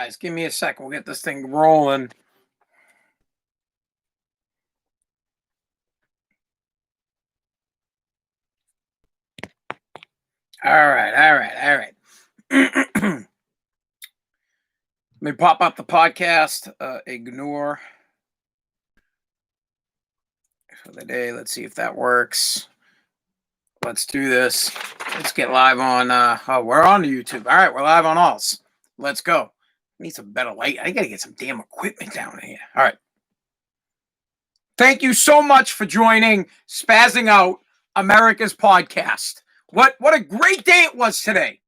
Guys, give me a second. We'll get this thing rolling. All right. Let me pop up the podcast. Ignore for the day. Let's see if that works. Let's do this. Let's get live on. We're on YouTube. All right, we're live on alls. Let's go. Need some better light. I gotta get some damn equipment down here. All right. Thank you so much for joining Spazzing Out, America's podcast. What a great day it was today.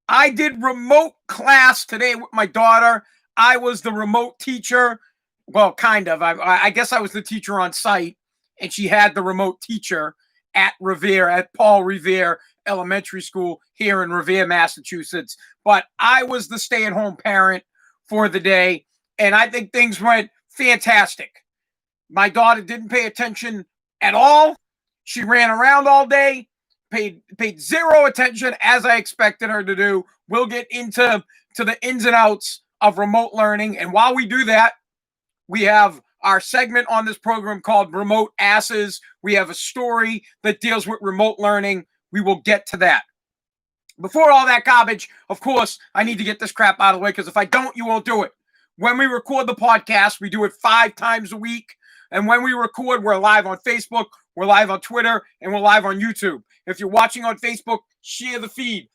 I did remote class today with my daughter. I was the remote teacher. Well, kind of. I guess I was the teacher on site, and she had the remote teacher at Paul Revere Elementary School here in Revere, Massachusetts. But I was the stay-at-home parent for the day, and I think things went fantastic. My daughter didn't pay attention at all. She ran around all day, paid zero attention as I expected her to do. We'll get into the ins and outs of remote learning. And while we do that, we have our segment on this program called Remote Asses. We have a story that deals with remote learning. We will get to that. Before all that garbage, of course, I need to get this crap out of the way, because if I don't, you won't do it. When we record the podcast, we do it 5 times a week. And when we record, we're live on Facebook, we're live on Twitter, and we're live on YouTube. If you're watching on Facebook, share the feed.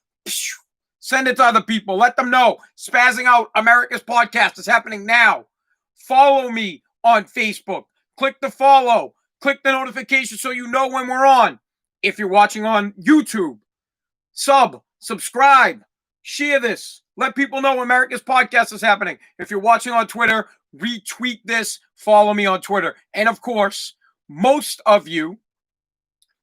Send it to other people. Let them know. Spazzing Out, America's podcast is happening now. Follow me on Facebook. Click the follow. Click the notification so you know when we're on. If you're watching on YouTube, subscribe, share this. Let people know America's podcast is happening. If you're watching on Twitter, retweet this, follow me on Twitter. And of course, most of you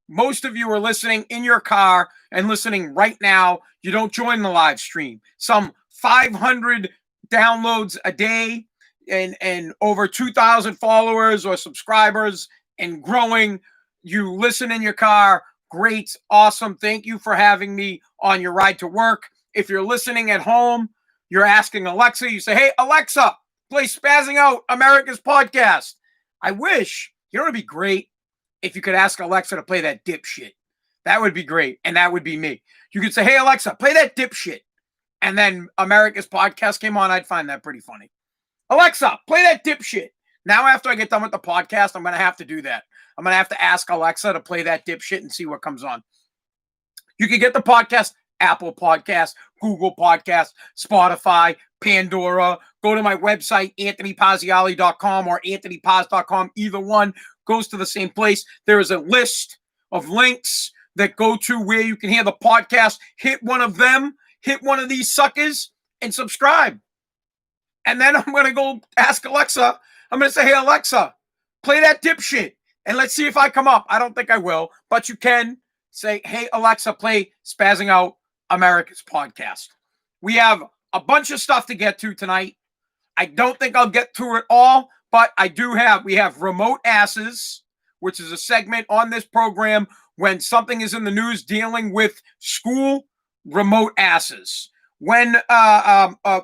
are listening in your car and listening right now. You don't join the live stream. Some 500 downloads a day and over 2,000 followers or subscribers and growing. You listen in your car. Great. Awesome. Thank you for having me on your ride to work. If you're listening at home, you're asking Alexa, you say, hey, Alexa, play Spazzing Out, America's podcast. I wish, you know what would be great? If you could ask Alexa to play that dipshit. That would be great. And that would be me. You could say, hey, Alexa, play that dipshit. And then America's podcast came on. I'd find that pretty funny. Alexa, play that dipshit. Now, after I get done with the podcast, I'm going to have to do that. I'm going to have to ask Alexa to play that dipshit and see what comes on. You can get the podcast, Apple Podcasts, Google Podcasts, Spotify, Pandora. Go to my website, anthonypazziali.com or anthonypaz.com. Either one goes to the same place. There is a list of links that go to where you can hear the podcast. Hit one of them, hit one of these suckers, and subscribe. And then I'm going to go ask Alexa. I'm going to say, hey, Alexa, play that dipshit. And let's see if I come up. I don't think I will, but you can say, hey, Alexa, play Spazzing Out, America's podcast. We have a bunch of stuff to get to tonight. I don't think I'll get to it all, but we have Remote Asses, which is a segment on this program when something is in the news dealing with school. Remote Asses. When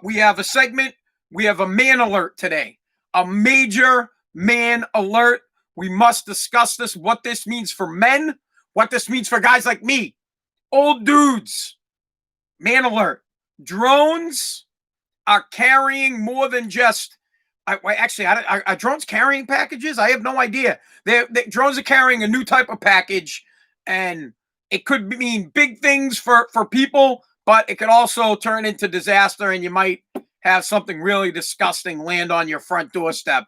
we have a segment, we have a man alert today, a major man alert. We must discuss this, what this means for men, what this means for guys like me, old dudes. Man alert. Drones are carrying more than just, are drones carrying packages? I have no idea. Drones are carrying a new type of package, and it could mean big things for people, but it could also turn into disaster, and you might have something really disgusting land on your front doorstep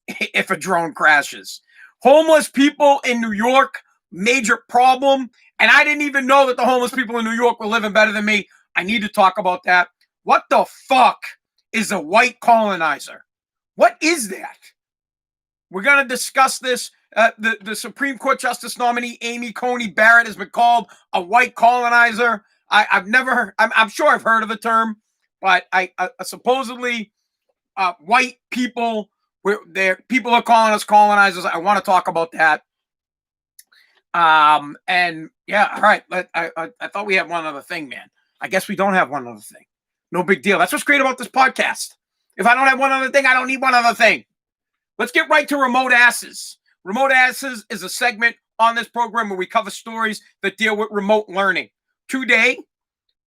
if a drone crashes. Homeless people in New York, major problem. And I didn't even know that the homeless people in New York were living better than me. I need to talk about that. What the fuck is a white colonizer? What is that? We're going to discuss this. The Supreme Court Justice nominee, Amy Coney Barrett, has been called a white colonizer. I'm sure I've heard of the term, but supposedly white people, people are calling us colonizers. I want to talk about that. And yeah, all right. I thought we had one other thing, man. I guess we don't have one other thing. No big deal. That's what's great about this podcast. If I don't have one other thing, I don't need one other thing. Let's get right to Remote Asses. Remote Asses is a segment on this program where we cover stories that deal with remote learning. Today,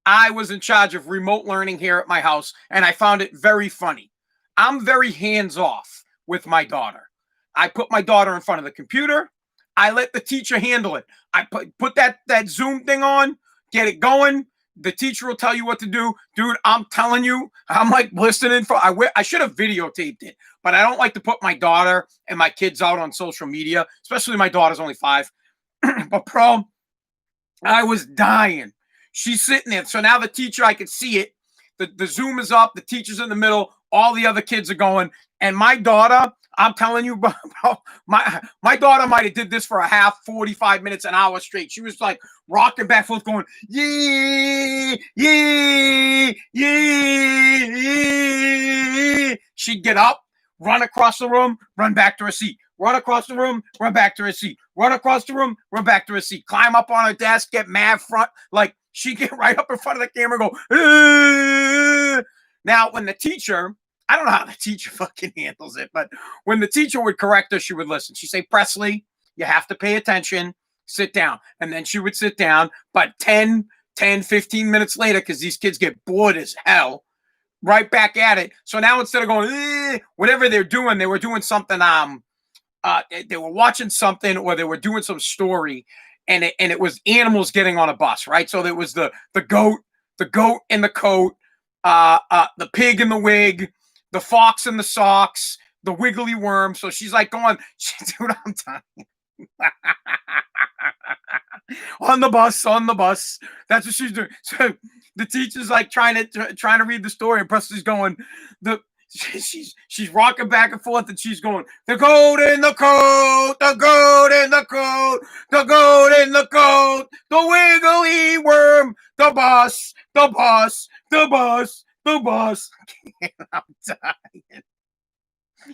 I was in charge of remote learning here at my house, and I found it very funny. I'm very hands-off with my daughter. I put my daughter in front of the computer. I let the teacher handle it. I put that Zoom thing on, get it going. The teacher will tell you what to do. Dude, I'm telling you, I'm like listening for, I should have videotaped it, but I don't like to put my daughter and my kids out on social media, especially my daughter's only 5. But bro, I was dying. She's sitting there. So now the teacher, I can see it. The Zoom is up. The teacher's in the middle. All the other kids are going. And my daughter, I'm telling you, bro, my daughter might have did this for a half, 45 minutes, an hour straight. She was like rocking back and forth going, yeah, yeah, yeah. She'd get up, run across the room, run back to her seat. Run across the room, run back to her seat. Run across the room, run back to her seat. Climb up on her desk, get mad front. Like, she get right up in front of the camera and go, Aah! Now, when the teacher, I don't know how the teacher fucking handles it, but when the teacher would correct her, she would listen. She'd say, Presley, you have to pay attention. Sit down. And then she would sit down. But 10, 15 minutes later, because these kids get bored as hell, right back at it. So now instead of going, whatever they're doing, they were doing something, they were watching something or they were doing some story, and it was animals getting on a bus, right? So there was the goat in the coat, the pig in the wig, the fox in the socks, the wiggly worm. So she's like going, dude, I'm dying. on the bus. That's what she's doing. So the teacher's like trying to read the story, and Presley's going, she's rocking back and forth, and she's going, the goat in the coat, the goat in the coat, the goat in the coat, the wiggly worm, the bus, the bus, the bus, the bus. I'm dying.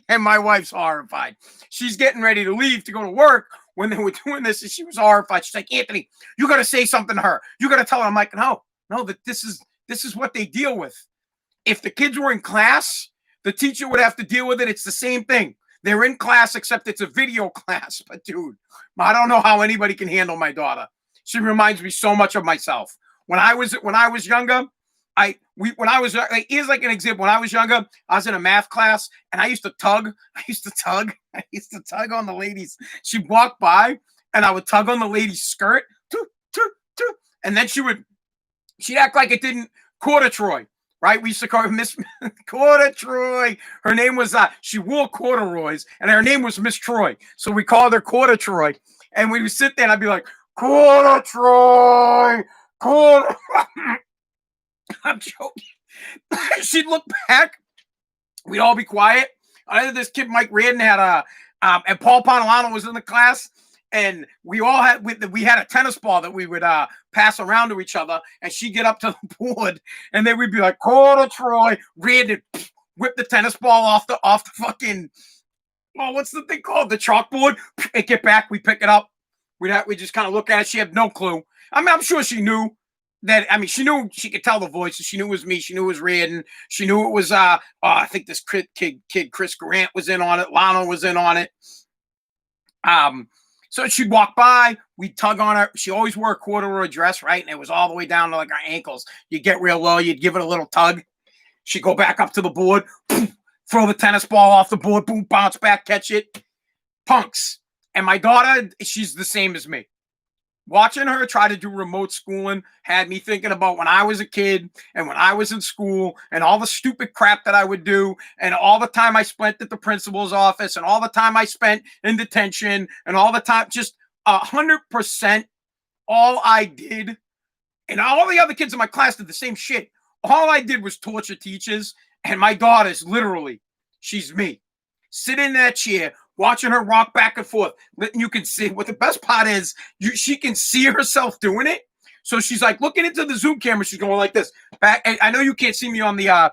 And my wife's horrified. She's getting ready to leave to go to work when they were doing this, and she was horrified. She's like, Anthony, you got to say something to her. You got to tell her. I'm like, no, that this is what they deal with. If the kids were in class, the teacher would have to deal with it. It's the same thing. They're in class, except it's a video class. But dude, I don't know how anybody can handle my daughter. She reminds me so much of myself. When I was younger, here's like an example. When I was younger, I was in a math class, and I used to tug on the ladies. She'd walk by, and I would tug on the lady's skirt, and then she'd act like it didn't quarter Troy. Right? We used to call her Miss Quarter Troy. Her name was, she wore corduroys, and her name was Miss Troy. So we called her Quarter Troy. And we would sit there, and I'd be like, Quarter Troy, Quarter. I'm joking. She'd look back. We'd all be quiet. This kid, Mike Reardon, had and Paul Ponilano was in the class. And we had a tennis ball that we would pass around to each other, and she'd get up to the board, and then we'd be like, Quarter Troy, Reardon, whip the tennis ball off the fucking, what's the thing called? The chalkboard. And get back, we pick it up. We just kind of look at it. She had no clue. I mean, I'm sure she knew that. I mean, she knew, she could tell the voices. She knew it was me. She knew it was Reardon. She knew it was I think this kid Chris Grant was in on it. Lano was in on it. So she'd walk by, we'd tug on her. She always wore a corduroy dress, right? And it was all the way down to like her ankles. You'd get real low, you'd give it a little tug. She'd go back up to the board, boom, throw the tennis ball off the board, boom, bounce back, catch it. Punks. And my daughter, she's the same as me. Watching her try to do remote schooling had me thinking about when I was a kid and when I was in school and all the stupid crap that I would do and all the time I spent at the principal's office and all the time I spent in detention and all the time, just 100% all I did. And all the other kids in my class did the same shit. All I did was torture teachers, and my daughter's literally, she's me. Sitting in that chair, watching her rock back and forth. You can see what the best part is. She can see herself doing it. So she's like looking into the Zoom camera. She's going like this. Back. I know you can't see me on the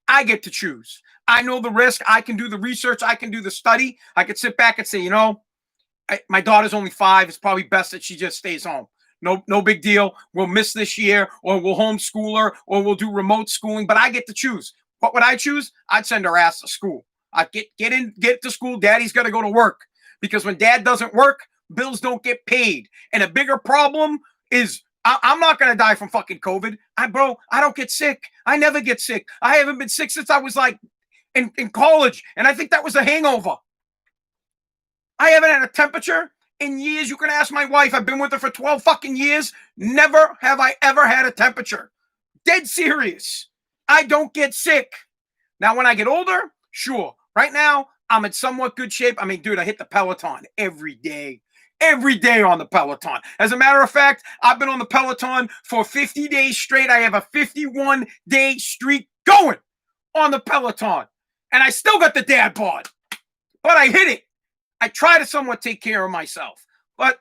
I get to choose. I know the risk. I can do the research. I can do the study. I could sit back and say, my daughter's only 5. It's probably best that she just stays home. No big deal. We'll miss this year, or we'll homeschool her, or we'll do remote schooling. But I get to choose. What would I choose? I'd send her ass to school. I'd get to school. Daddy's got to go to work, because when dad doesn't work, bills don't get paid. And a bigger problem is I'm not going to die from fucking COVID. I don't get sick. I never get sick. I haven't been sick since I was like in college. And I think that was a hangover. I haven't had a temperature in years. You can ask my wife. I've been with her for 12 fucking years. Never have I ever had a temperature. Dead serious. I don't get sick. Now, when I get older, sure. Right now, I'm in somewhat good shape. I mean, dude, I hit the Peloton every day. Every day on the Peloton. As a matter of fact, I've been on the Peloton for 50 days straight. I have a 51-day streak going on the Peloton. And I still got the dad bod. But I hit it. I try to somewhat take care of myself. But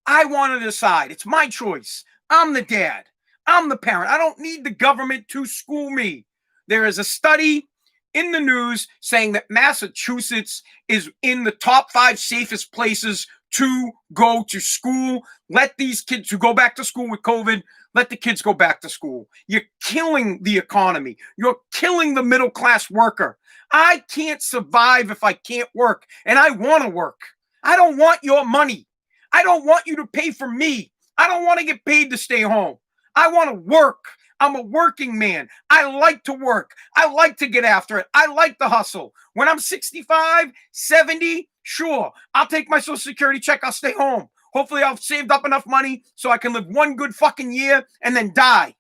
I want to decide. It's my choice. I'm the dad. I'm the parent. I don't need the government to school me. There is a study in the news saying that Massachusetts is in the top 5 safest places to go to school. Let these kids who go back to school with COVID, let the kids go back to school. You're killing the economy. You're killing the middle class worker. I can't survive if I can't work, and I want to work. I don't want your money. I don't want you to pay for me. I don't want to get paid to stay home. I want to work. I'm a working man. I like to work. I like to get after it. I like the hustle. When I'm 65, 70, sure, I'll take my Social Security check. I'll stay home. Hopefully I've saved up enough money so I can live one good fucking year and then die.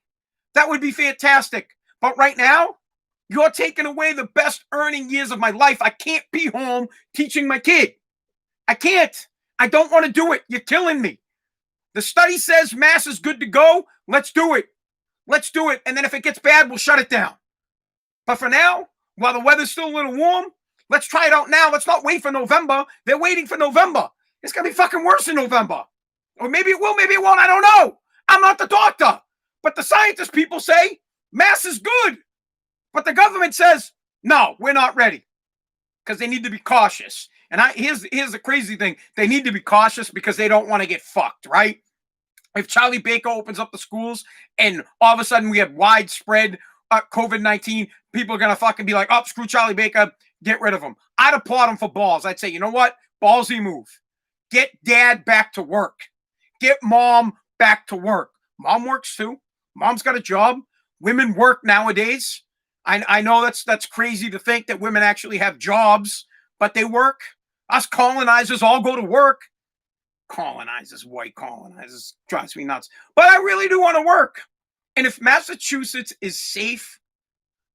That would be fantastic. But right now, you're taking away the best earning years of my life. I can't be home teaching my kid. I can't. I don't want to do it. You're killing me. The study says mass is good to go. Let's do it. Let's do it. And then if it gets bad, we'll shut it down. But for now, while the weather's still a little warm, let's try it out now. Let's not wait for November. They're waiting for November. It's going to be fucking worse in November. Or maybe it will, maybe it won't. I don't know. I'm not the doctor. But the scientist people say mass is good. But the government says, no, we're not ready. Because they need to be cautious. And here's the crazy thing. They need to be cautious because they don't want to get fucked, right? If Charlie Baker opens up the schools and all of a sudden we have widespread COVID-19, people are going to fucking be like, oh, screw Charlie Baker, get rid of him. I'd applaud him for balls. I'd say, you know what? Ballsy move. Get dad back to work. Get mom back to work. Mom works too. Mom's got a job. Women work nowadays. I know that's crazy to think that women actually have jobs, but they work. Us colonizers all go to work. Colonizers, white colonizers, drives me nuts. But I really do want to work. And if Massachusetts is safe,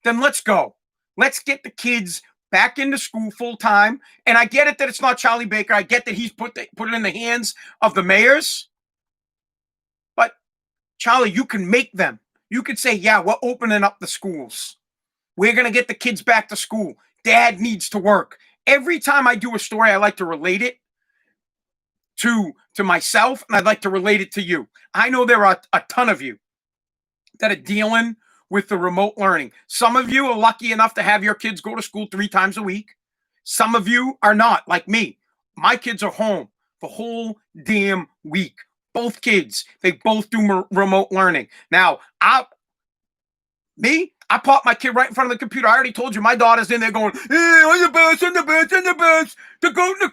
then let's go. Let's get the kids back into school full time. And I get it that it's not Charlie Baker. I get that he's put it in the hands of the mayors. But Charlie, you can make them. You could say, yeah, we're opening up the schools. We're going to get the kids back to school. Dad needs to work. Every time I do a story, I like to relate it to myself, and I'd like to relate it to you. I know there are a ton of you that are dealing with the remote learning. Some of you are lucky enough to have your kids go to school 3 times a week. Some of you are not, like me. My kids are home the whole damn week. Both kids, they both do remote learning. Now, I pop my kid right in front of the computer. I already told you, my daughter's in there going, hey, on the bus, on the bus, on the bus, the coat.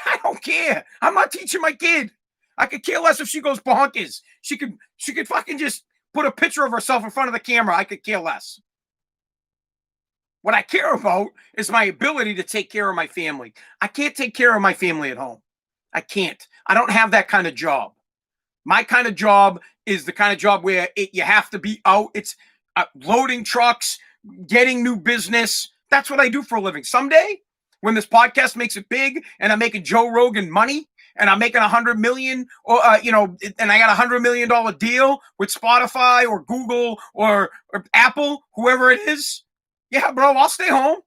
I don't care. I'm not teaching my kid. I could care less if she goes bonkers. She could fucking just put a picture of herself in front of the camera. I could care less. What I care about is my ability to take care of my family. I can't take care of my family at home. I can't. I don't have that kind of job. My kind of job is the kind of job where you have to be out. It's loading trucks, getting new business. That's what I do for a living. Someday, when this podcast makes it big and I'm making Joe Rogan money and I'm making $100 million, or and I got $100 million deal with Spotify or Google or Apple, whoever it is, yeah, bro, I'll stay home.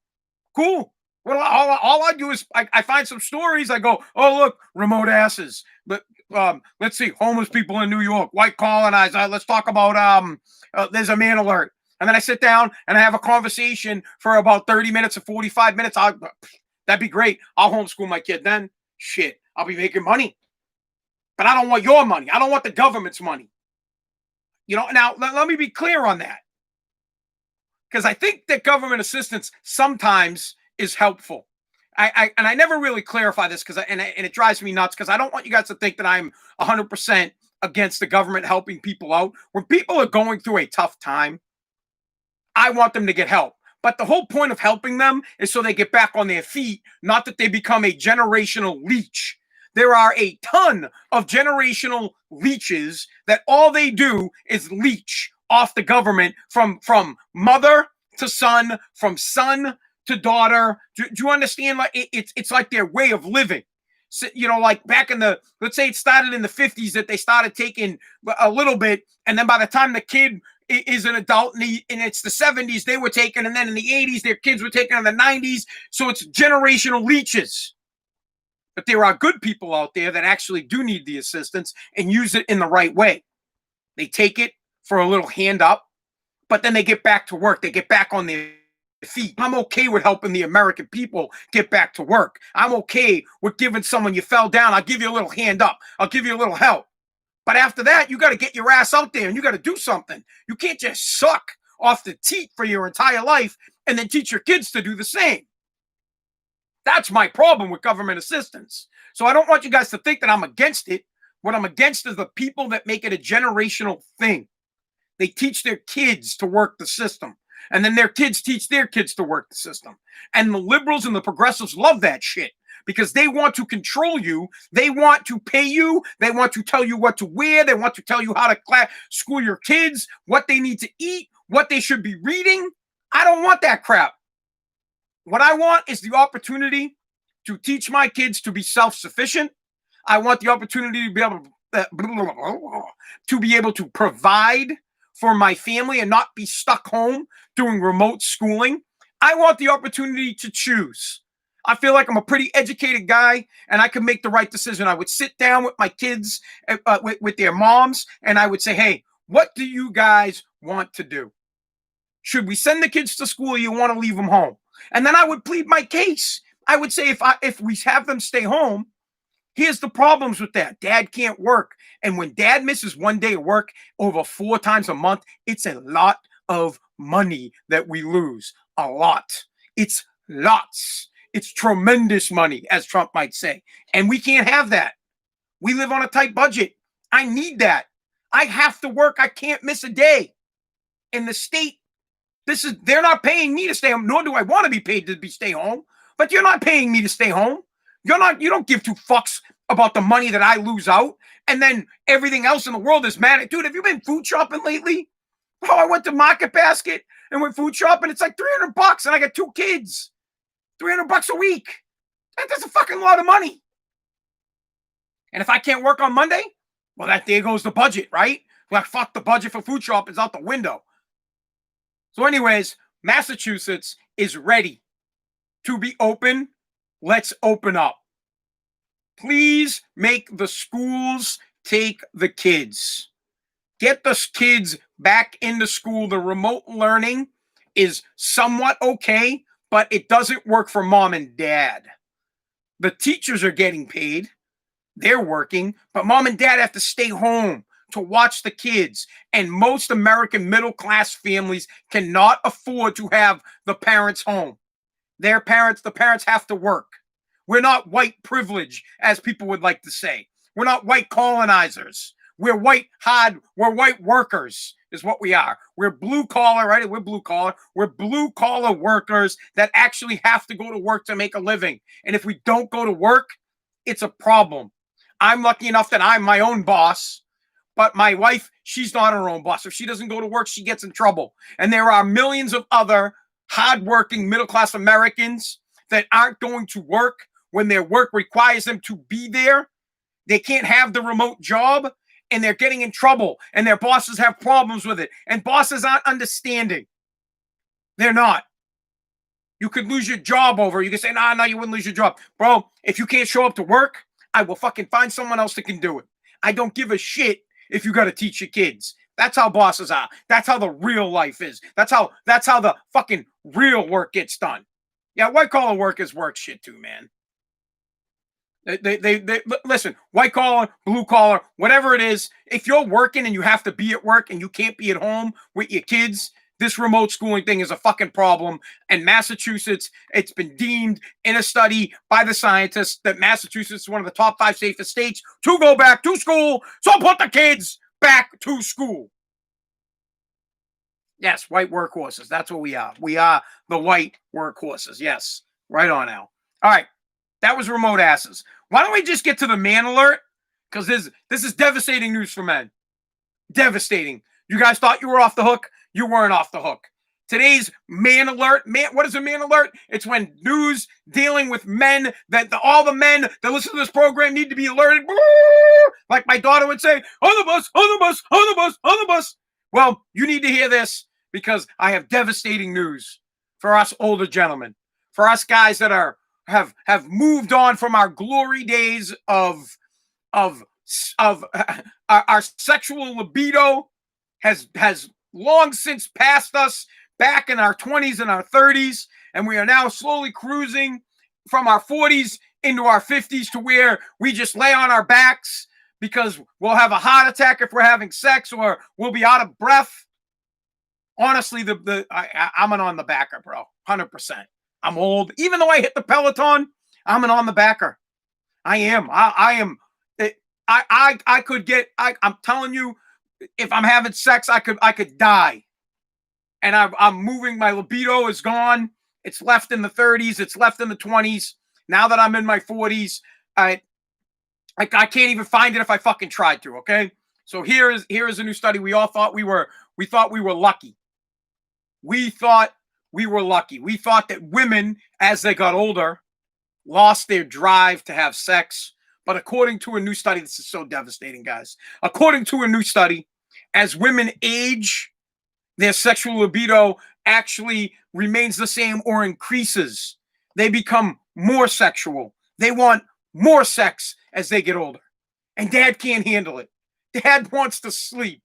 Cool. Well, all I do is I find some stories. I go, oh, look, remote asses. But let's see, homeless people in New York, white colonized. Let's talk about there's a man alert. And then I sit down and I have a conversation for about 30 minutes or 45 minutes. That'd be great. I'll homeschool my kid then. Shit, I'll be making money. But I don't want your money. I don't want the government's money. Now let me be clear on that. Because I think that government assistance sometimes is helpful. I never really clarify this because it drives me nuts because I don't want you guys to think that I'm 100% against the government helping people out. When people are going through a tough time, I want them to get help. But the whole point of helping them is so they get back on their feet, not that they become a generational leech. There are a ton of generational leeches that all they do is leech off the government from mother to son, from son to daughter. Do you understand? Like it's like their way of living. So, like back in let's say it started in the 50s that they started taking a little bit, and then by the time the kid is an adult and it's the 70s they were taking, and then in the 80s their kids were taking in the 90s. So it's generational leeches. But there are good people out there that actually do need the assistance and use it in the right way. They take it for a little hand up, but then they get back to work. They get back on their feet. I'm okay with helping the American people get back to work. I'm okay with giving someone you fell down. I'll give you a little hand up. I'll give you a little help. But after that, you got to get your ass out there and you got to do something. You can't just suck off the teat for your entire life and then teach your kids to do the same. That's my problem with government assistance. So I don't want you guys to think that I'm against it. What I'm against is the people that make it a generational thing. They teach their kids to work the system. And then their kids teach their kids to work the system. And the liberals and the progressives love that shit because they want to control you. They want to pay you. They want to tell you what to wear. They want to tell you how to school your kids, what they need to eat, what they should be reading. I don't want that crap. What I want is the opportunity to teach my kids to be self-sufficient. I want the opportunity to be able to provide for my family and not be stuck home doing remote schooling. I want the opportunity to choose. I feel like I'm a pretty educated guy and I can make the right decision. I would sit down with my kids, with their moms, and I would say, hey, what do you guys want to do? Should we send the kids to school or you want to leave them home? And then I would plead my case. I would say if we have them stay home, here's the problems with that. Dad can't work. And when dad misses one day of work over 4 times a month, it's a lot of money that we lose. A lot. It's lots. It's tremendous money, as Trump might say. And we can't have that. We live on a tight budget. I need that. I have to work. I can't miss a day. In the state, they're not paying me to stay home, nor do I want to be paid to stay home. But you're not paying me to stay home. You don't give 2 fucks about the money that I lose out. And then everything else in the world is mad at. Dude, have you been food shopping lately? Oh, I went to Market Basket and went food shopping. It's like $300 and I got 2 kids. $300 a week. That's a fucking lot of money. And if I can't work on Monday, well, there goes the budget, right? Like, fuck, the budget for food shopping is out the window. So anyways, Massachusetts is ready to be open. Let's open up. Please make the schools take the kids. Get the kids back into school. The remote learning is somewhat okay, but it doesn't work for mom and dad. The teachers are getting paid. They're working, but mom and dad have to stay home to watch the kids. And most American middle-class families cannot afford to have the parents home. The parents have to work. We're not white privilege, as people would like to say. We're not white colonizers. We're white workers is what we are. We're blue collar, right? We're blue collar. We're blue collar workers that actually have to go to work to make a living. And if we don't go to work, it's a problem. I'm lucky enough that I'm my own boss. But my wife, she's not her own boss. If she doesn't go to work, she gets in trouble. And there are millions of other hardworking middle-class Americans that aren't going to work when their work requires them to be there. They can't have the remote job, and they're getting in trouble, and their bosses have problems with it. And bosses aren't understanding. They're not. You could lose your job over it. You can say, no, you wouldn't lose your job. Bro, if you can't show up to work, I will fucking find someone else that can do it. I don't give a shit if you got to teach your kids. That's how bosses are. That's how the real life is. That's how the fucking real work gets done. Yeah, white collar workers work shit too, man. They listen, white collar, blue collar, whatever it is. If you're working and you have to be at work and you can't be at home with your kids, this remote schooling thing is a fucking problem. And Massachusetts, it's been deemed in a study by the scientists that Massachusetts is one of the top 5 safest states to go back to school. So put the kids back to school. Yes, white workhorses. That's what we are. We are the white workhorses. Yes, right on, Al. All right, that was remote asses. Why don't we just get to the man alert? Because this is devastating news for men. Devastating. You guys thought you were off the hook? You weren't off the hook. Today's man alert. Man, what is a man alert? It's when news dealing with men that all the men that listen to this program need to be alerted. Like my daughter would say, on the bus, on the bus, on the bus, on the bus. Well, you need to hear this because I have devastating news for us older gentlemen, for us guys that have moved on from our glory days of our sexual libido has long since passed us back in our 20s and our 30s, and we are now slowly cruising from our 40s into our 50s to where we just lay on our backs because we'll have a heart attack if we're having sex or we'll be out of breath. Honestly, I'm an on the backer, bro. 100%. I'm old. Even though I hit the Peloton, I'm an on the backer. I am. I am. I could get. I'm telling you, if I'm having sex, I could die. And I'm moving. My libido is gone. It's left in the 30s. It's left in the 20s. Now that I'm in my 40s, I can't even find it if I fucking tried to. Okay. So here is a new study. We thought we were lucky. We thought we were lucky. We thought that women, as they got older, lost their drive to have sex. But according to a new study, this is so devastating, guys. According to a new study, as women age, their sexual libido actually remains the same or increases. They become more sexual. They want more sex as they get older. And dad can't handle it. Dad wants to sleep.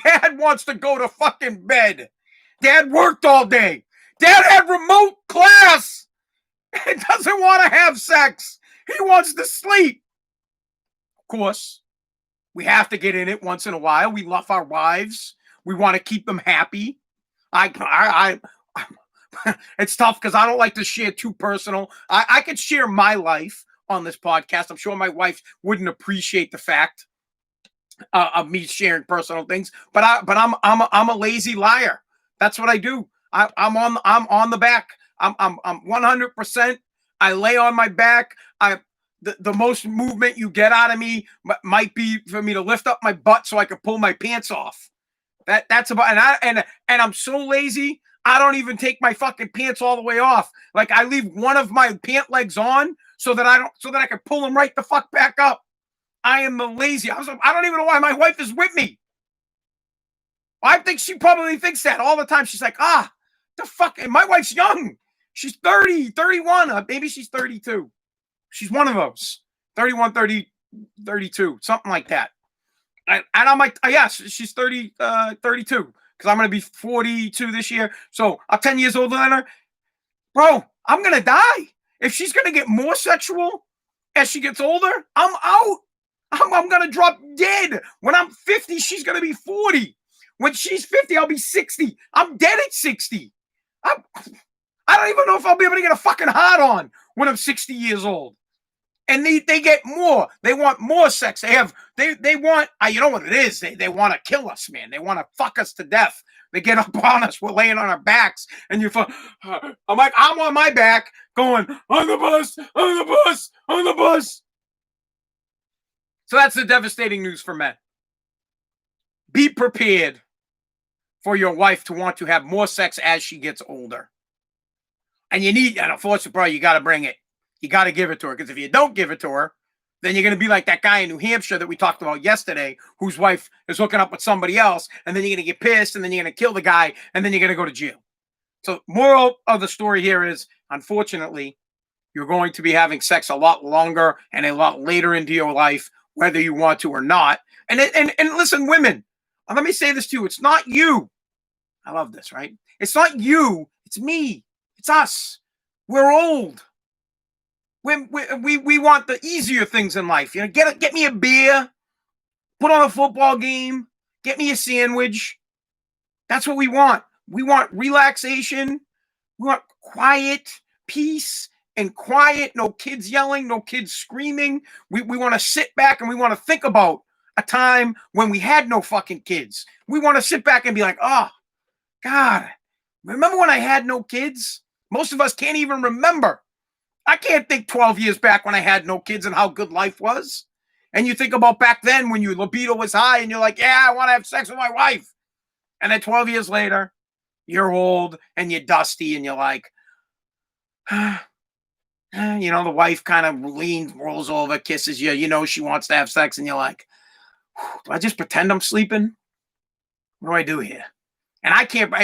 Dad wants to go to fucking bed. Dad worked all day. Dad had remote class. He doesn't want to have sex. He wants to sleep. Of course, we have to get in it once in a while. We love our wives. We want to keep them happy. It's tough because I don't like to share too personal. I could share my life on this podcast. I'm sure my wife wouldn't appreciate the fact of me sharing personal things. But I'm a lazy liar. That's what I do. I'm on the back. I'm 100%. I lay on my back. The most movement you get out of me might be for me to lift up my butt so I can pull my pants off. That's about and I'm so lazy. I don't even take my fucking pants all the way off. Like I leave one of my pant legs on so that I can pull them right the fuck back up. I am the lazy. I don't even know why my wife is with me. I think she probably thinks that all the time. She's like, the fuck. And my wife's young. She's 30, 31. Maybe she's 32. She's one of those. 31, 30, 32. Something like that. And I'm like, yes, she's 32. Because I'm going to be 42 this year. So I'm 10 years older than her. Bro, I'm going to die. If she's going to get more sexual as she gets older, I'm out. I'm going to drop dead. When I'm 50, she's going to be 40. When she's 50, I'll be 60. I'm dead at 60. I don't even know if I'll be able to get a fucking hard on when I'm 60 years old. And they get more. They want more sex. They want, you know what it is? They want to kill us, man. They want to fuck us to death. They get up on us. We're laying on our backs. And I'm like, I'm on my back going, on the bus, on the bus, on the bus. So that's the devastating news for men. Be prepared for your wife to want to have more sex as she gets older. And unfortunately, bro, you got to bring it. You got to give it to her. Because if you don't give it to her, then you're going to be like that guy in New Hampshire that we talked about yesterday, whose wife is hooking up with somebody else. And then you're going to get pissed. And then you're going to kill the guy. And then you're going to go to jail. So moral of the story here is, unfortunately, you're going to be having sex a lot longer and a lot later into your life whether you want to or not. And listen, women, let me say this to you. It's not you. I love this, right? It's not you. It's me. It's us. We're old. We want the easier things in life. Get me a beer, put on a football game, get me a sandwich. That's what we want. We want relaxation. We want quiet, peace, and quiet. No kids yelling, no kids screaming. We want to sit back and we want to think about a time when we had no fucking kids. We want to sit back and be like, oh, God, remember when I had no kids? Most of us can't even remember. I can't think 12 years back when I had no kids and how good life was. And you think about back then when your libido was high and you're like, yeah, I want to have sex with my wife. And then 12 years later, you're old and you're dusty and you're like, the wife kind of rolls over, kisses you, she wants to have sex. And you're like, do I just pretend I'm sleeping? What do I do here? And I can't,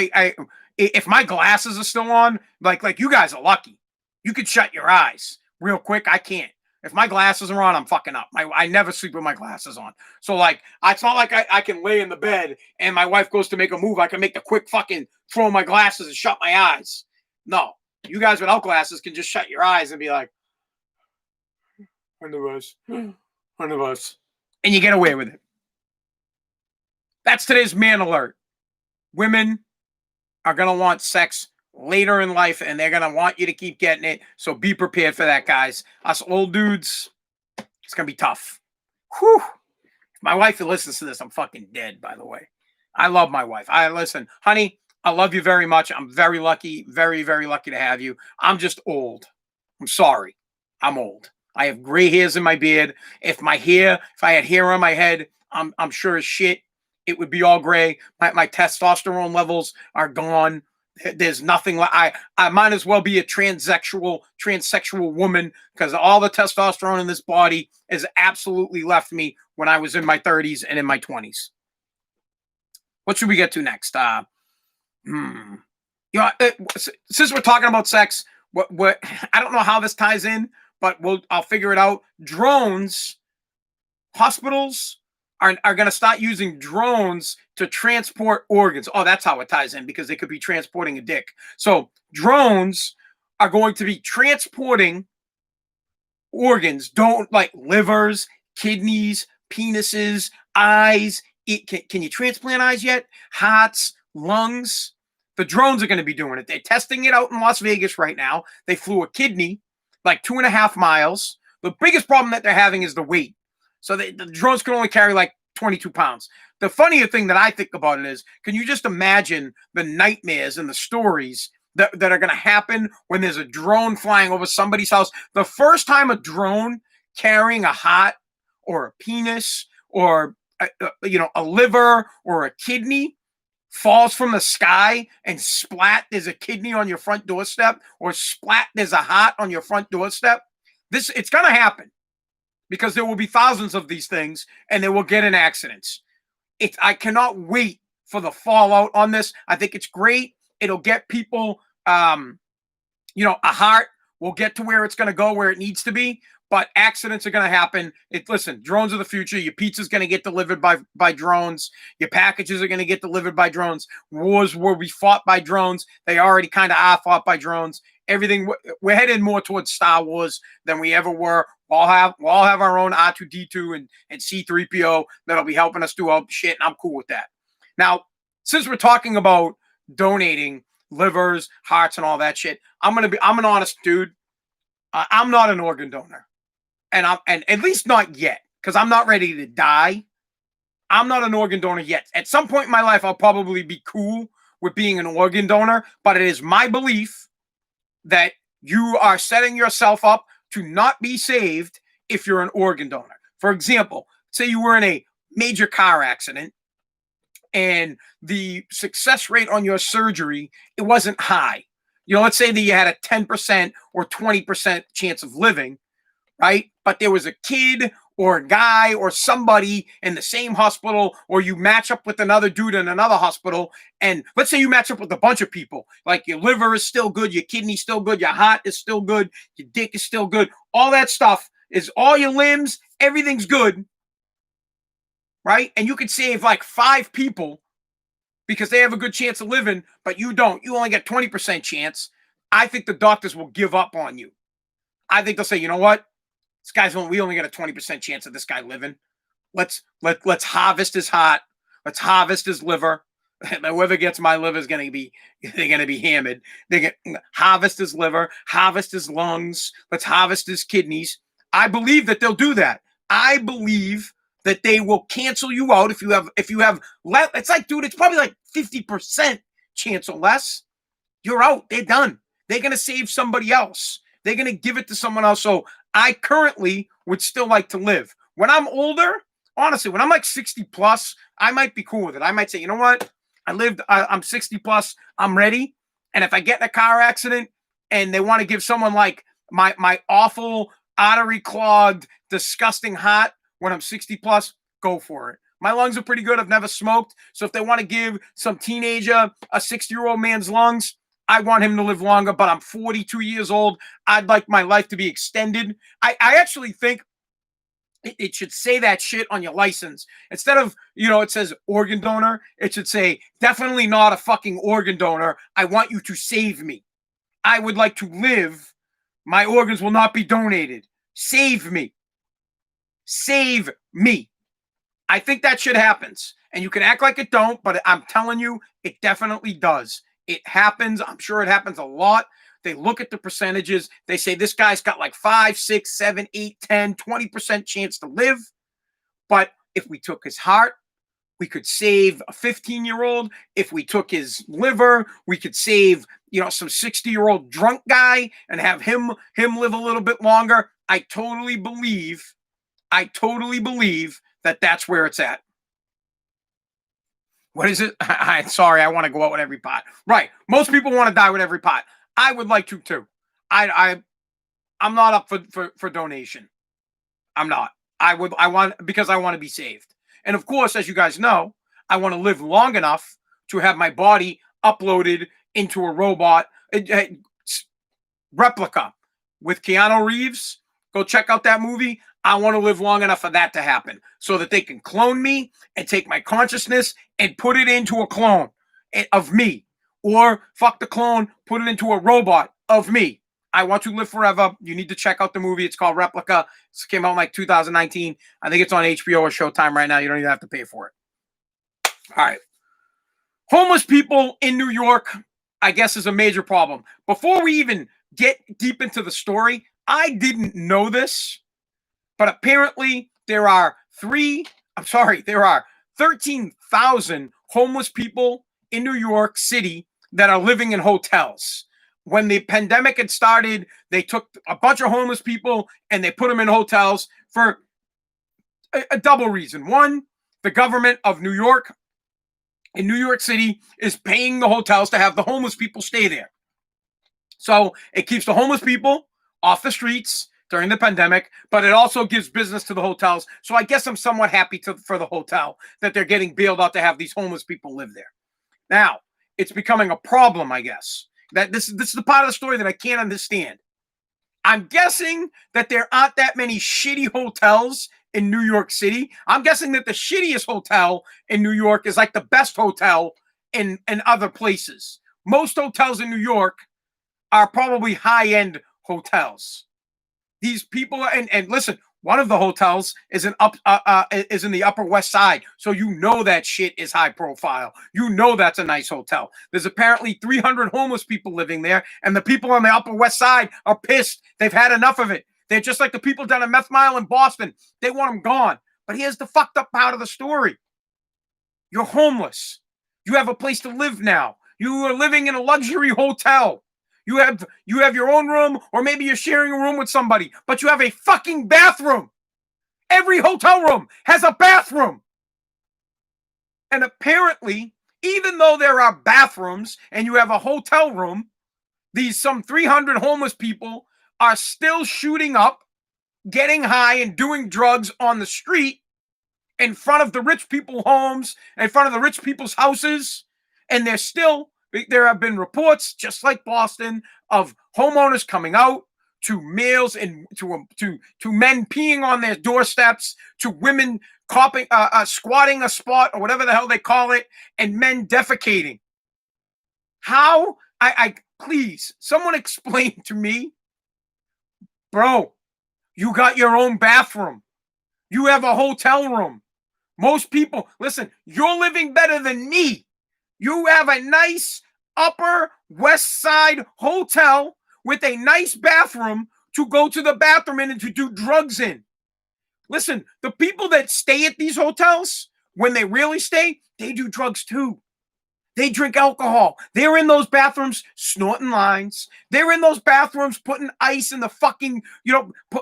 if my glasses are still on, like you guys are lucky. You could shut your eyes real quick. I can't. If my glasses are on, I'm fucking up. I never sleep with my glasses on. So it's not like I can lay in the bed and my wife goes to make a move. I can make the quick fucking throw my glasses and shut my eyes. No, you guys without glasses can just shut your eyes and be like, one of us. And you get away with it. That's today's man alert. Women are going to want sex later in life, and they're going to want you to keep getting it. So be prepared for that, guys. Us old dudes, it's going to be tough. Whew. If my wife listens to this, I'm fucking dead, by the way. I love my wife. Listen, honey, I love you very much. I'm very lucky, very, very lucky to have you. I'm just old. I'm sorry. I'm old. I have gray hairs in my beard. If I had hair on my head, I'm sure as shit it would be all gray. My testosterone levels are gone. There's nothing like I might as well be a transsexual woman because all the testosterone in this body has absolutely left me when I was in my 30s and in my 20s. What should we get to next? Since we're talking about sex, what I don't know how this ties in, but I'll figure it out. Drones, hospitals are going to start using drones to transport organs. Oh, that's how it ties in, because they could be transporting a dick. So drones are going to be transporting organs, like livers, kidneys, penises, eyes. Can you transplant eyes yet? Hearts, lungs. The drones are going to be doing it. They're testing it out in Las Vegas right now. They flew a kidney like 2.5 miles. The biggest problem that they're having is the weight. So the drones can only carry like 22 pounds. The funnier thing that I think about it is, can you just imagine the nightmares and the stories that are going to happen when there's a drone flying over somebody's house? The first time a drone carrying a heart or a penis or a liver or a kidney falls from the sky and splat, there's a kidney on your front doorstep, or splat, there's a heart on your front doorstep. It's going to happen, because there will be thousands of these things and they will get in accidents. I cannot wait for the fallout on this. I think it's great. It'll get people, a heart will get to where it's going to go, where it needs to be. But accidents are going to happen. Listen, drones are the future. Your pizza's going to get delivered by drones. Your packages are going to get delivered by drones. Wars will be fought by drones. They already kind of are fought by drones. Everything, we're headed more towards Star Wars than we ever were. We'll all have our own R2-D2 and C-3PO that'll be helping us do all shit, and I'm cool with that. Now, since we're talking about donating livers, hearts, and all that shit, I'm an honest dude. I'm not an organ donor. And at least not yet, because I'm not ready to die. I'm not an organ donor yet. At some point in my life, I'll probably be cool with being an organ donor, but it is my belief that you are setting yourself up to not be saved if you're an organ donor. For example, say you were in a major car accident and the success rate on your surgery, it wasn't high. Let's say that you had a 10% or 20% chance of living, right? But there was a kid or a guy or somebody in the same hospital, or you match up with another dude in another hospital. And let's say you match up with a bunch of people, like your liver is still good, your kidney's still good, your heart is still good, your dick is still good. All that stuff is all your limbs. Everything's good. right? And you could save like 5 people because they have a good chance of living, but you don't. You only get 20% chance. I think the doctors will give up on you. I think they'll say, you know what? We only get a 20% chance of this guy living. Let's harvest his heart. Let's harvest his liver. Whoever gets my liver is they're gonna be hammered. They get harvest his liver, harvest his lungs. Let's harvest his kidneys. I believe that they'll do that. I believe that they will cancel you out if you have less. It's like, dude, it's probably like 50% chance or less. You're out. They're done. They're gonna save somebody else. They're gonna give it to someone else. So I currently would still like to live. When I'm older, honestly, when I'm like 60 plus, I might be cool with it. I might say, you know what? I'm 60 plus, I'm ready. And if I get in a car accident and they want to give someone like my awful, artery clogged, disgusting heart when I'm 60 plus, go for it. My lungs are pretty good. I've never smoked. So if they want to give some teenager a 60-year-old man's lungs, I want him to live longer, but I'm 42 years old. I'd like my life to be extended. I actually think it should say that shit on your license. Instead of, it says organ donor, it should say definitely not a fucking organ donor. I want you to save me. I would like to live. My organs will not be donated. Save me. Save me. I think that shit happens. And you can act like it don't, but I'm telling you, it definitely does. It happens. I'm sure it happens a lot. They look at the percentages. They say this guy's got like 5, 6, 7, 8, 10, 20% chance to live. But if we took his heart, we could save a 15-year-old. If we took his liver, we could save, some 60-year-old drunk guy and have him live a little bit longer. I totally believe that that's where it's at. What is it? I'm sorry, I want to go out with every pot. Right. Most people want to die with every pot. I would like to too. I'm not up for donation. I'm not. I want because I want to be saved. And of course, as you guys know, I want to live long enough to have my body uploaded into a robot replica with Keanu Reeves. Go check out that movie. I want to live long enough for that to happen so that they can clone me and take my consciousness and put it into a clone of me. Or fuck the clone, put it into a robot of me. I want to live forever. You need to check out the movie. It's called Replica. It came out in like 2019. I think it's on HBO or Showtime right now. You don't even have to pay for it. All right. Homeless people in New York, I guess, is a major problem. Before we even get deep into the story, I didn't know this, but apparently there are 13,000 homeless people in New York City that are living in hotels. When the pandemic had started, they took a bunch of homeless people and they put them in hotels for a double reason. One, the government of New York in New York City is paying the hotels to have the homeless people stay there. So it keeps the homeless people off the streets during the pandemic, but it also gives business to the hotels. So I guess I'm somewhat happy for the hotel that they're getting bailed out to have these homeless people live there. Now, it's becoming a problem, I guess. That this is the part of the story that I can't understand. I'm guessing that there aren't that many shitty hotels in New York City. I'm guessing that the shittiest hotel in New York is like the best hotel in other places. Most hotels in New York are probably high-end hotels. These people, and listen, one of the hotels is in the Upper West Side, so that shit is high profile. That's a nice hotel. There's apparently 300 homeless people living there, and the people on the Upper West Side are pissed. They've had enough of it. They're just like the people down at Meth Mile in Boston. They want them gone. But here's the fucked up part of the story. You're homeless. You have a place to live now. You are living in a luxury hotel. You have your own room, or maybe you're sharing a room with somebody, but you have a fucking bathroom. Every hotel room has a bathroom. And apparently, even though there are bathrooms and you have a hotel room, some 300 homeless people are still shooting up, getting high, and doing drugs on the street in front of the rich people's homes, in front of the rich people's houses, and there have been reports, just like Boston, of homeowners coming out to males and to men peeing on their doorsteps, to women squatting a spot or whatever the hell they call it, and men defecating. How? I please, someone explain to me, bro. You got your own bathroom. You have a hotel room. Most people, listen, you're living better than me. You have a nice Upper West Side hotel with a nice bathroom to go to the bathroom in and to do drugs in. Listen, the people that stay at these hotels, when they really stay, they do drugs too. They drink alcohol. They're in those bathrooms snorting lines. They're in those bathrooms putting ice in the fucking,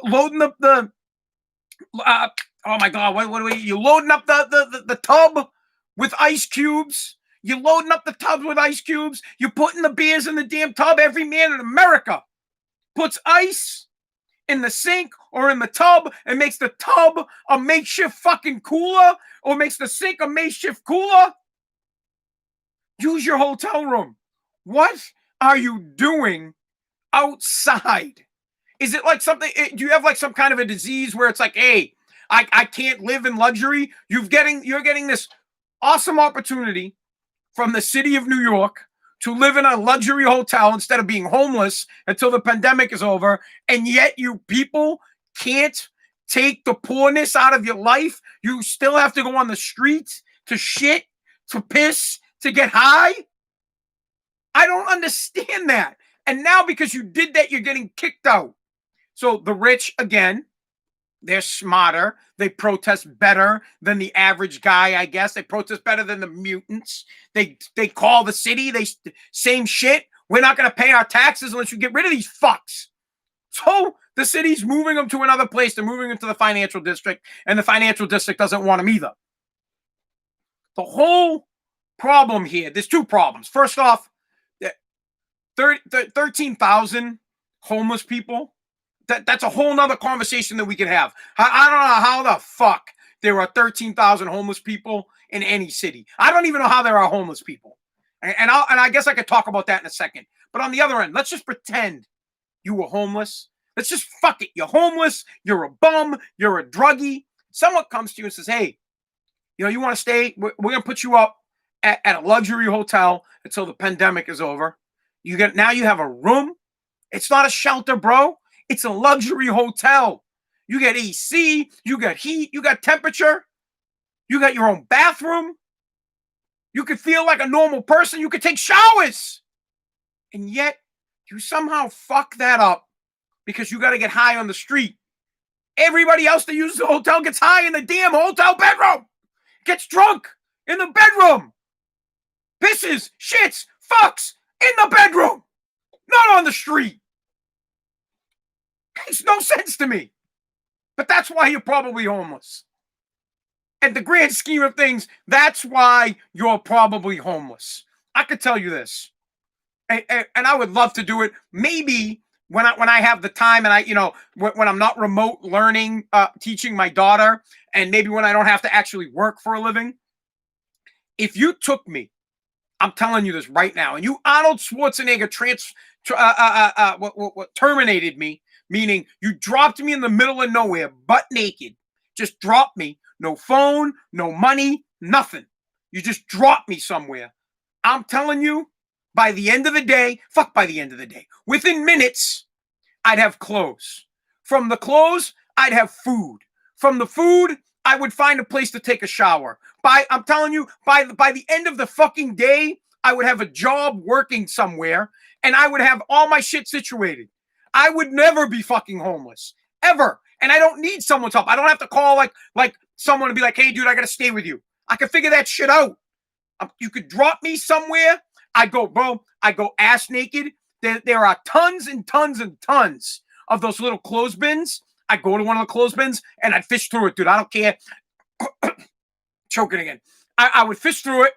loading up the oh my God, you loading up the tub with ice cubes. You're loading up the tubs with ice cubes. You're putting the beers in the damn tub. Every man in America puts ice in the sink or in the tub and makes the tub a makeshift fucking cooler or makes the sink a makeshift cooler. Use your hotel room. What are you doing outside? Is it like something? Do you have like some kind of a disease where it's like, hey, I can't live in luxury? You're getting this awesome opportunity from the city of New York to live in a luxury hotel instead of being homeless until the pandemic is over, and yet you people can't take the poorness out of your life. You still have to go on the streets to shit, to piss, to get high. I don't understand that. And now because you did that, you're getting kicked out. So the rich, again, they're smarter. They protest better than the average guy, I guess. They protest better than the mutants. They call the city. Same shit. We're not going to pay our taxes unless you get rid of these fucks. So the city's moving them to another place. They're moving them to the financial district, and the financial district doesn't want them either. The whole problem here, there's two problems. First off, 13,000 homeless people. That's a whole nother conversation that we could have. I don't know how the fuck there are 13,000 homeless people in any city. I don't even know how there are homeless people. And I guess I could talk about that in a second. But on the other end, let's just pretend you were homeless. Let's just fuck it. You're homeless. You're a bum. You're a druggie. Someone comes to you and says, hey, you want to stay? We're going to put you up at a luxury hotel until the pandemic is over. Now you have a room. It's not a shelter, bro. It's a luxury hotel. You get AC, you got heat, you got temperature, you got your own bathroom. You could feel like a normal person. You could take showers. And yet, you somehow fuck that up because you got to get high on the street. Everybody else that uses the hotel gets high in the damn hotel bedroom. Gets drunk in the bedroom. Pisses, shits, fucks in the bedroom. Not on the street. Makes no sense to me. But that's why you're probably homeless. At the grand scheme of things, that's why you're probably homeless. I could tell you this. And I would love to do it. Maybe when I have the time and when I'm not remote learning, teaching my daughter, and maybe when I don't have to actually work for a living. If you took me, I'm telling you this right now, and you Arnold Schwarzenegger terminated me, meaning you dropped me in the middle of nowhere, butt naked. Just dropped me. No phone, no money, nothing. You just dropped me somewhere. I'm telling you, by the end of the day, within minutes, I'd have clothes. From the clothes, I'd have food. From the food, I would find a place to take a shower. I'm telling you, by the end of the fucking day, I would have a job working somewhere, and I would have all my shit situated. I would never be fucking homeless. Ever. And I don't need someone's help. I don't have to call like someone to be like, hey, dude, I got to stay with you. I can figure that shit out. You could drop me somewhere. I go ass naked. There are tons and tons and tons of those little clothespins. I go to one of the clothespins and I'd fish through it, dude. I don't care. Choking again. I would fish through it.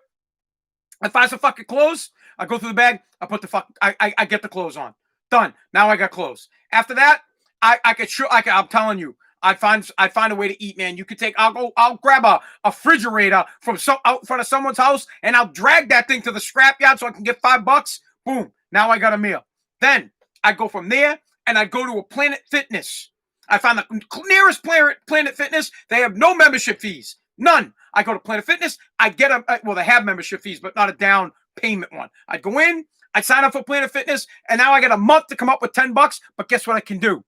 I find some fucking clothes. I go through the bag. I get the clothes on. Done. Now I got clothes. After that, I'm telling you, I'd find a way to eat, man. I'll grab a refrigerator from out front of someone's house, and I'll drag that thing to the scrapyard so I can get $5. Boom. Now I got a meal. Then I go from there. and I'd go to a Planet Fitness. I found the nearest Planet Fitness. They have no membership fees. None. I go to Planet Fitness. I'd get well, they have membership fees, but not a down payment one. I'd go in. I'd sign up for Planet Fitness, and now I got a month to come up with $10. But guess what I can do?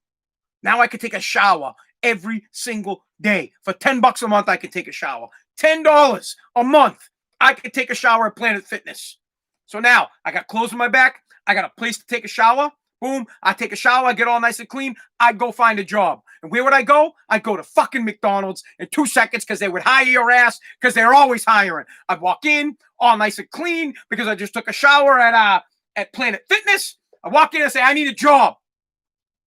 Now I can take a shower every single day. For $10 a month, I can take a shower. $10 a month, I can take a shower at Planet Fitness. So now I got clothes on my back. I got a place to take a shower. Boom, I take a shower, I get all nice and clean, I'd go find a job. And where would I go? I'd go to fucking McDonald's in 2 seconds because they would hire your ass because they're always hiring. I'd walk in, all nice and clean because I just took a shower at Planet Fitness. I walk in and say, I need a job.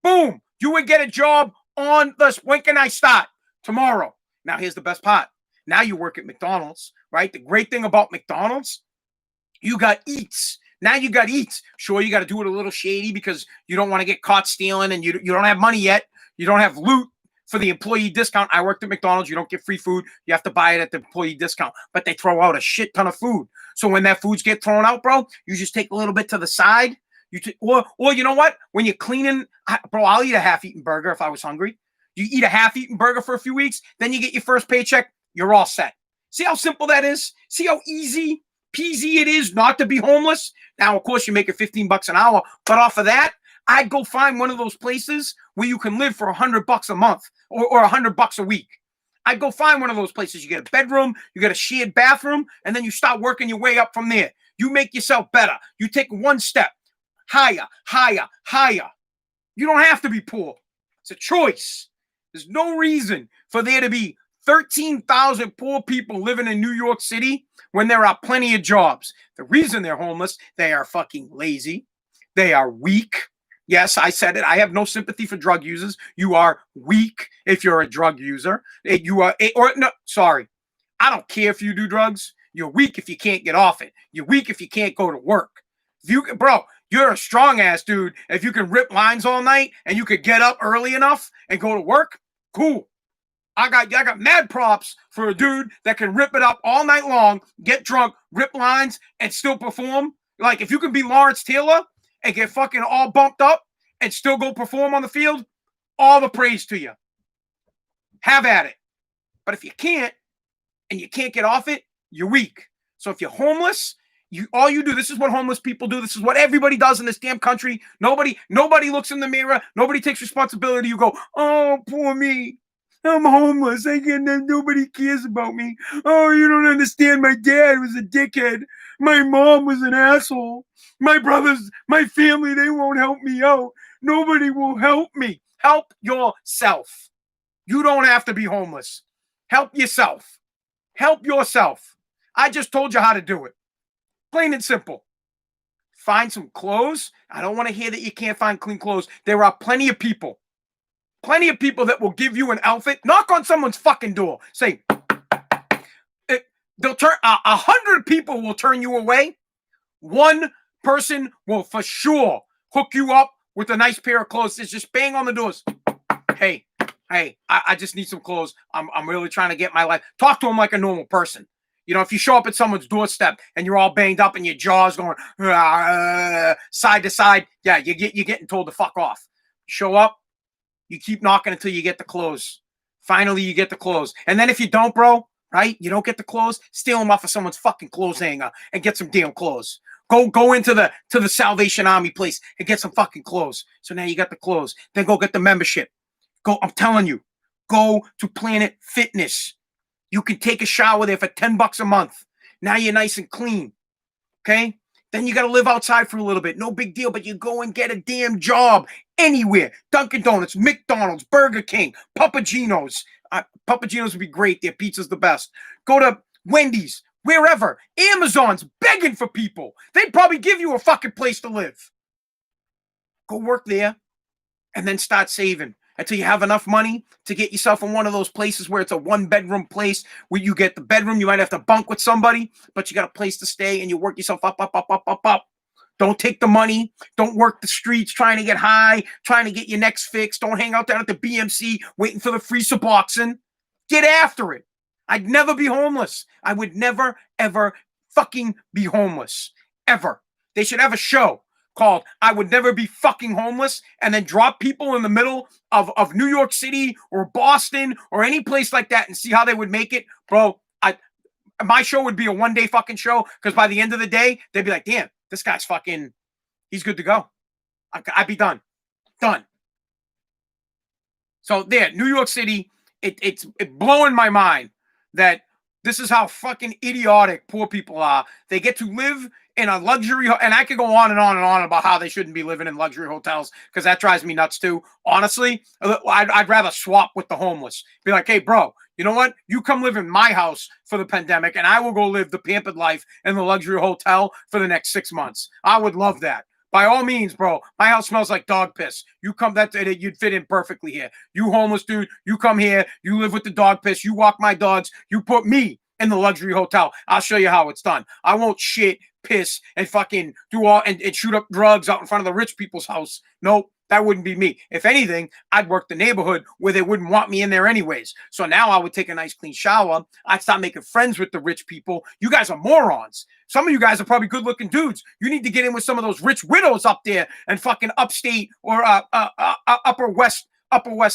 Boom, you would get a job on this. When can I start? Tomorrow. Now, here's the best part. Now you work at McDonald's, right? The great thing about McDonald's, you got eats. Now you got eats. Sure, you got to do it a little shady because you don't want to get caught stealing and you don't have money yet. You don't have loot for the employee discount. I worked at McDonald's. You don't get free food. You have to buy it at the employee discount. But they throw out a shit ton of food. So when that foods get thrown out, bro, you just take a little bit to the side. Or you know what? When you're cleaning, bro, I'll eat a half-eaten burger if I was hungry. You eat a half-eaten burger for a few weeks, then you get your first paycheck. You're all set. See how simple that is? See how easy peasy it is not to be homeless? Now, of course, you make it $15 an hour, but off of that, I'd go find one of those places where you can live for $100 a month or $100 a week. I'd go find one of those places. You get a bedroom, you get a shared bathroom, and then you start working your way up from there. You make yourself better. You take one step higher, higher, higher. You don't have to be poor. It's a choice. There's no reason for there to be 13,000 poor people living in New York City when there are plenty of jobs. The reason they're homeless, they are fucking lazy. They are weak. Yes, I said it. I have no sympathy for drug users. You are weak if you're a drug user. I don't care if you do drugs. You're weak if you can't get off it. You're weak if you can't go to work. You're a strong ass dude. If you can rip lines all night and you could get up early enough and go to work, cool. I got mad props for a dude that can rip it up all night long, get drunk, rip lines, and still perform. Like, if you can be Lawrence Taylor and get fucking all bumped up and still go perform on the field, all the praise to you. Have at it. But if you can't, and you can't get off it, you're weak. So if you're homeless, all you do, this is what homeless people do. This is what everybody does in this damn country. Nobody looks in the mirror. Nobody takes responsibility. You go, oh, poor me. I'm homeless. Nobody cares about me. Oh, you don't understand. My dad was a dickhead. My mom was an asshole. My brothers, my family, they won't help me out. Nobody will help me. Help yourself. You don't have to be homeless. Help yourself. Help yourself. I just told you how to do it. Plain and simple. Find some clothes. I don't want to hear that you can't find clean clothes. There are plenty of people that will give you an outfit. Knock on someone's fucking door. Say, they'll turn 100 people will turn you away. One person will for sure hook you up with a nice pair of clothes. It's just bang on the doors. Hey, I just need some clothes. I'm really trying to get my life. Talk to them like a normal person. You know, if you show up at someone's doorstep and you're all banged up and your jaw's going side to side, yeah, you're getting told to fuck off. You show up, you keep knocking until you get the clothes. Finally, you get the clothes. And then if you don't, bro, right, you don't get the clothes, steal them off of someone's fucking clothes hanger and get some damn clothes. Go into the Salvation Army place and get some fucking clothes. So now you got the clothes. Then go get the membership. I'm telling you, go to Planet Fitness. You can take a shower there for $10 a month. Now you're nice and clean. Okay? Then you got to live outside for a little bit. No big deal, but you go and get a damn job anywhere. Dunkin' Donuts, McDonald's, Burger King, Papa Gino's. Papa Gino's would be great. Their pizza's the best. Go to Wendy's, wherever. Amazon's begging for people. They'd probably give you a fucking place to live. Go work there and then start saving until you have enough money to get yourself in one of those places where it's a one-bedroom place where you get the bedroom. You might have to bunk with somebody, but you got a place to stay and you work yourself up. Don't take the money. Don't work the streets trying to get high, trying to get your necks fixed. Don't hang out down at the BMC waiting for the free Spaz'n. Get after it. I'd never be homeless. I would never, ever fucking be homeless. Ever. They should have a show called I Would Never Be Fucking Homeless, and then drop people in the middle of New York City or Boston or any place like that and see how they would make it, bro. My show would be a one-day fucking show, because by the end of the day, they'd be like, damn, this guy's fucking, he's good to go. I'd be done. Done. So there, New York City, it's blowing my mind that this is how fucking idiotic poor people are. They get to live in a luxury, and I could go on and on and on about how they shouldn't be living in luxury hotels, because that drives me nuts too. Honestly, I'd rather swap with the homeless. Be like, hey, bro, you know what? You come live in my house for the pandemic, and I will go live the pampered life in the luxury hotel for the next 6 months. I would love that. By all means, bro, my house smells like dog piss. You come, you'd fit in perfectly here. You homeless dude, you come here, you live with the dog piss, you walk my dogs, you put me in the luxury hotel. I'll show you how it's done. I won't shit, piss, and fucking do all and shoot up drugs out in front of the rich people's house. Nope. That wouldn't be me. If anything, I'd work the neighborhood where they wouldn't want me in there anyways. So now I would take a nice clean shower. I'd stop making friends with the rich people. You guys are morons. Some of you guys are probably good looking dudes. You need to get in with some of those rich widows up there and fucking upstate or upper west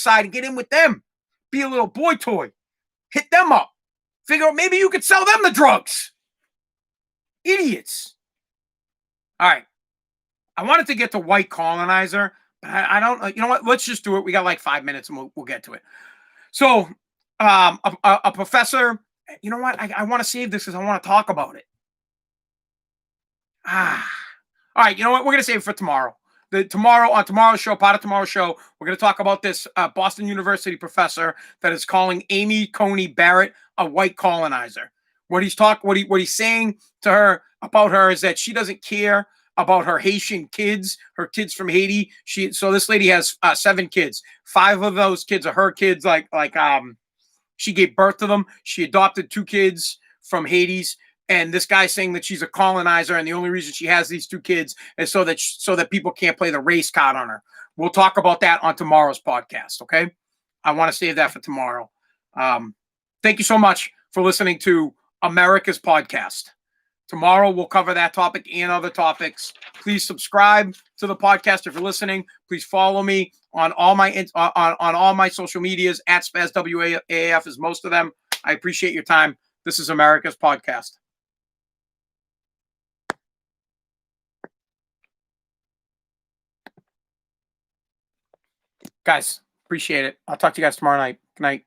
side and get in with them. Be a little boy toy. Hit them up. Figure out maybe you could sell them the drugs. Idiots. All right. I wanted to get to white colonizer. I don't, you know what? Let's just do it. We got like 5 minutes and we'll get to it. So, a professor, you know what? I want to save this because I want to talk about it. All right. You know what? We're going to save it for tomorrow. On tomorrow's show, part of tomorrow's show, we're going to talk about this Boston University professor that is calling Amy Coney Barrett a white colonizer. What he's saying to her about her is that she doesn't care about her Haitian kids, her kids from Haiti. So this lady has 7 kids. 5 of those kids are her kids. She gave birth to them. She adopted 2 kids from Haiti's. And this guy's saying that she's a colonizer, and the only reason she has these 2 kids is so that people can't play the race card on her. We'll talk about that on tomorrow's podcast. Okay, I want to save that for tomorrow. Thank you so much for listening to America's podcast. Tomorrow we'll cover that topic and other topics. Please subscribe to the podcast if you're listening. Please follow me on all my on all my social medias at Spaz'n WAAF is most of them. I appreciate your time. This is America's podcast. Guys, appreciate it. I'll talk to you guys tomorrow night. Good night.